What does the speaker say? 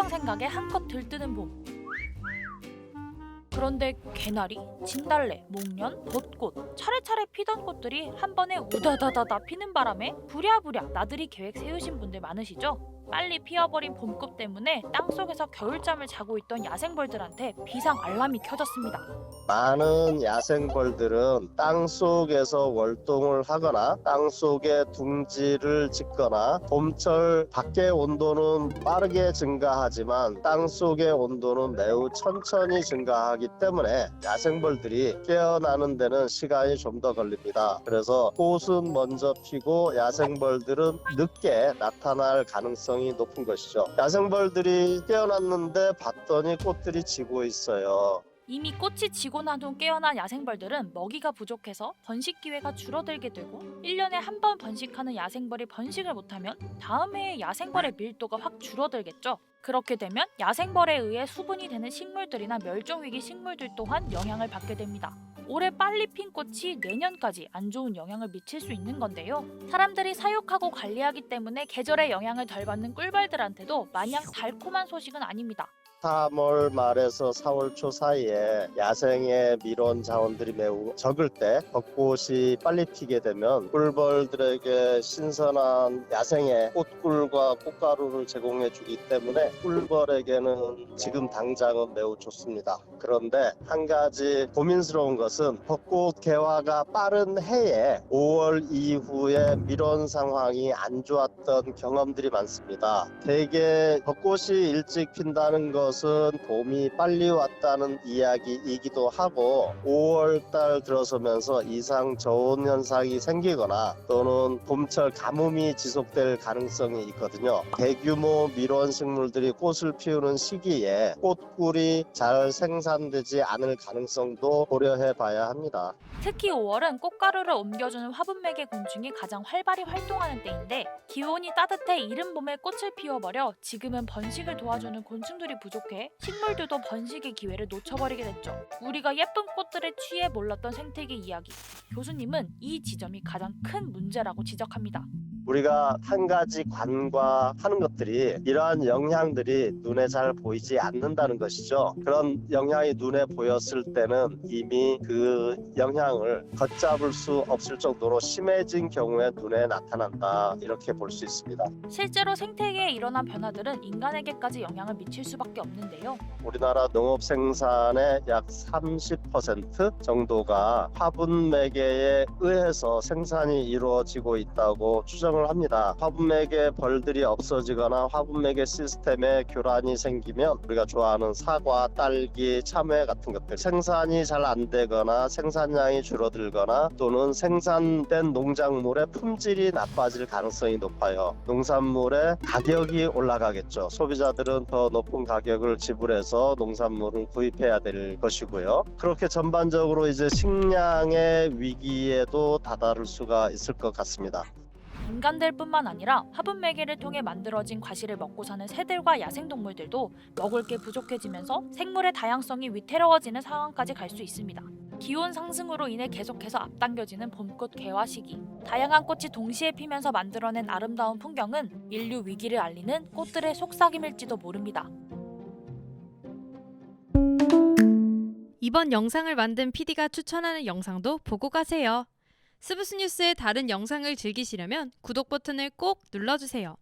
풍경 생각에 한껏 들뜨는 봄. 그런데 개나리, 진달래, 목련, 벚꽃, 차례차례 피던 꽃들이 한 번에 우다다다다 피는 바람에 부랴부랴 나들이 계획 세우신 분들 많으시죠? 빨리 피어버린 봄꽃 때문에 땅속에서 겨울잠을 자고 있던 야생벌들한테 비상 알람이 켜졌습니다. 많은 야생벌들은 땅속에서 월동을 하거나 땅속에 둥지를 짓거나 봄철 밖의 온도는 빠르게 증가하지만 땅속의 온도는 매우 천천히 증가하기 때문에 야생벌들이 깨어나는 데는 시간이 좀 더 걸립니다. 그래서 꽃은 먼저 피고 야생벌들은 늦게 나타날 가능성이 높은 것이죠. 야생벌들이 깨어났는데 봤더니 꽃들이 지고 있어요. 이미 꽃이 지고 난 후 깨어난 야생벌들은 먹이가 부족해서 번식 기회가 줄어들게 되고 1년에 한 번 번식하는 야생벌이 번식을 못하면 다음 해에 야생벌의 밀도가 확 줄어들겠죠. 그렇게 되면 야생벌에 의해 수분이 되는 식물들이나 멸종위기 식물들 또한 영향을 받게 됩니다. 올해 빨리 핀 꽃이 내년까지 안 좋은 영향을 미칠 수 있는 건데요. 사람들이 사육하고 관리하기 때문에 계절의 영향을 덜 받는 꿀벌들한테도 마냥 달콤한 소식은 아닙니다. 3월 말에서 4월 초 사이에 야생의 밀원 자원들이 매우 적을 때 벚꽃이 빨리 피게 되면 꿀벌들에게 신선한 야생의 꽃꿀과 꽃가루를 제공해 주기 때문에 꿀벌에게는 지금 당장은 매우 좋습니다. 그런데 한 가지 고민스러운 것은 벚꽃 개화가 빠른 해에 5월 이후에 밀원 상황이 안 좋았던 경험들이 많습니다. 대개 벚꽃이 일찍 핀다는 것은 봄이 빨리 왔다는 이야기이기도 하고 5월달 들어서면서 이상 저온 현상이 생기거나 또는 봄철 가뭄이 지속될 가능성이 있거든요. 대규모 밀원 식물들이 꽃을 피우는 시기에 꽃꿀이 잘 생산되지 않을 가능성도 고려해 봐야 합니다. 특히 5월은 꽃가루를 옮겨주는 화분매개 곤충이 가장 활발히 활동하는 때인데 기온이 따뜻해 이른 봄에 꽃을 피워버려 지금은 번식을 도와주는 곤충들이 부족해 식물들도 번식의 기회를 놓쳐버리게 됐죠. 우리가 예쁜 꽃들에 취해 몰랐던 생태계 이야기. 교수님은 이 지점이 가장 큰 문제라고 지적합니다. 우리가 한 가지 관과하는 것들이 이러한 영향들이 눈에 잘 보이지 않는다는 것이죠. 그런 영향이 눈에 보였을 때는 이미 그 영향을 걷잡을 수 없을 정도로 심해진 경우에 눈에 나타난다, 이렇게 볼 수 있습니다. 실제로 생태계에 일어난 변화들은 인간에게까지 영향을 미칠 수밖에 없는데요. 우리나라 농업 생산의 약 30% 정도가 화분 매개에 의해서 생산이 이루어지고 있다고 추정을 합니다. 화분 매개 벌들이 없어지거나 화분 매개 시스템에 교란이 생기면 우리가 좋아하는 사과, 딸기, 참외 같은 것들 생산이 잘 안 되거나 생산량이 줄어들거나 또는 생산된 농작물의 품질이 나빠질 가능성이 높아요. 농산물의 가격이 올라가겠죠. 소비자들은 더 높은 가격을 지불해서 농산물을 구입해야 될 것이고요. 그렇게 전반적으로 이제 식량의 위기에도 다다를 수가 있을 것 같습니다. 인간들뿐만 아니라 화분 매개를 통해 만들어진 과실을 먹고 사는 새들과 야생동물들도 먹을 게 부족해지면서 생물의 다양성이 위태로워지는 상황까지 갈 수 있습니다. 기온 상승으로 인해 계속해서 앞당겨지는 봄꽃 개화 시기. 다양한 꽃이 동시에 피면서 만들어낸 아름다운 풍경은 인류 위기를 알리는 꽃들의 속삭임일지도 모릅니다. 이번 영상을 만든 PD가 추천하는 영상도 보고 가세요. 스브스 뉴스의 다른 영상을 즐기시려면 구독 버튼을 꼭 눌러주세요.